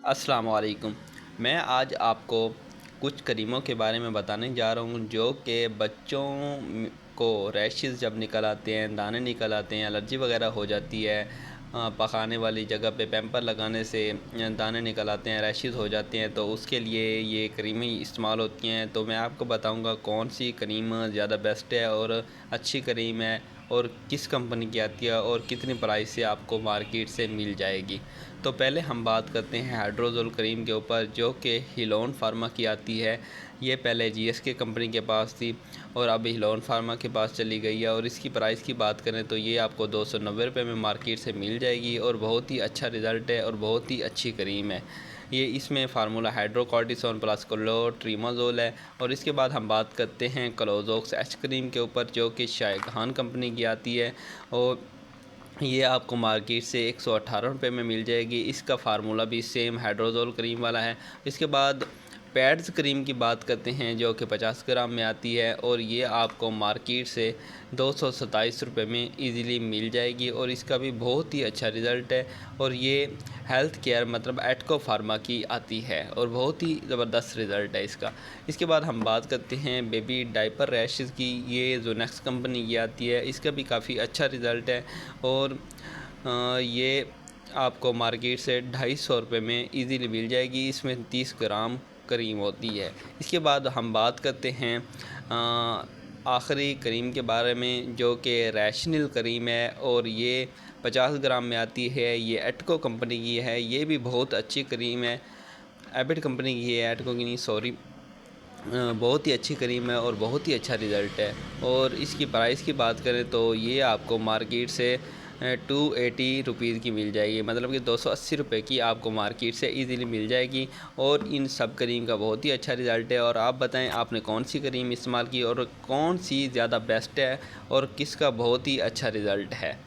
अस्सलाम वालेकुम। मैं आज आपको कुछ क्रीमों के बारे में बताने जा रहा हूँ जो कि बच्चों को रैशेस जब निकल आते हैं, दाने निकल आते हैं, एलर्जी वगैरह हो जाती है, पकाने वाली जगह पे पैम्पर लगाने से दाने निकल आते हैं, रैशेस हो जाते हैं, तो उसके लिए ये क्रीमें इस्तेमाल होती हैं। तो मैं आपको बताऊंगा कौन सी क्रीम ज़्यादा बेस्ट है और अच्छी क्रीम है और किस कंपनी की आती है और कितनी प्राइस से आपको मार्केट से मिल जाएगी। तो पहले हम बात करते हैं हाइड्रोजोल क्रीम के ऊपर, जो कि हिलोन फार्मा की आती है। ये पहले जीएसके कंपनी के पास थी और अब हिलोन फार्मा के पास चली गई है। और इसकी प्राइस की बात करें तो ये आपको 290 रुपये में मार्केट से मिल जाएगी और बहुत ही अच्छा रिज़ल्ट है और बहुत ही अच्छी क्रीम है। ये इसमें फार्मूला हाइड्रोकॉर्टिसोन प्लस क्लोट्रीमाजोल है। और इसके बाद हम बात करते हैं क्लोजोक्स एच क्रीम के ऊपर, जो कि शायगहान कंपनी की आती है और ये आपको मार्केट से 118 रुपये में मिल जाएगी। इसका फार्मूला भी सेम हाइड्रोजोल क्रीम वाला है। इसके बाद पैड्स क्रीम की बात करते हैं, जो कि 50 ग्राम में आती है और ये आपको मार्केट से 227 रुपये में इजीली मिल जाएगी और इसका भी बहुत ही अच्छा रिज़ल्ट है। और ये हेल्थ केयर मतलब एटको फार्मा की आती है और बहुत ही ज़बरदस्त रिज़ल्ट है इसका। इसके बाद हम बात करते हैं बेबी डायपर रैशेस की। ये जोनेक्स कंपनी की आती है, इसका भी काफ़ी अच्छा रिज़ल्ट है और ये आपको मार्केट से 250 रुपये में इजीली मिल जाएगी। इसमें 30 ग्राम क्रीम होती है। इसके बाद हम बात करते हैं आखिरी क्रीम के बारे में, जो कि रैशनल क्रीम है और ये 50 ग्राम में आती है। ये एटको कंपनी की है, ये भी बहुत अच्छी क्रीम है। एबिट कंपनी की है, एटको की नहीं, सॉरी। बहुत ही अच्छी क्रीम है और बहुत ही अच्छा रिज़ल्ट है। और इसकी प्राइस की बात करें तो ये आपको मार्केट से 280 रुपीज़ की मिल जाएगी, मतलब कि 280 रुपये की आपको मार्केट से इजीली मिल जाएगी। और इन सब क्रीम का बहुत ही अच्छा रिज़ल्ट है। और आप बताएं आपने कौन सी क्रीम इस्तेमाल की और कौन सी ज़्यादा बेस्ट है और किसका बहुत ही अच्छा रिज़ल्ट है।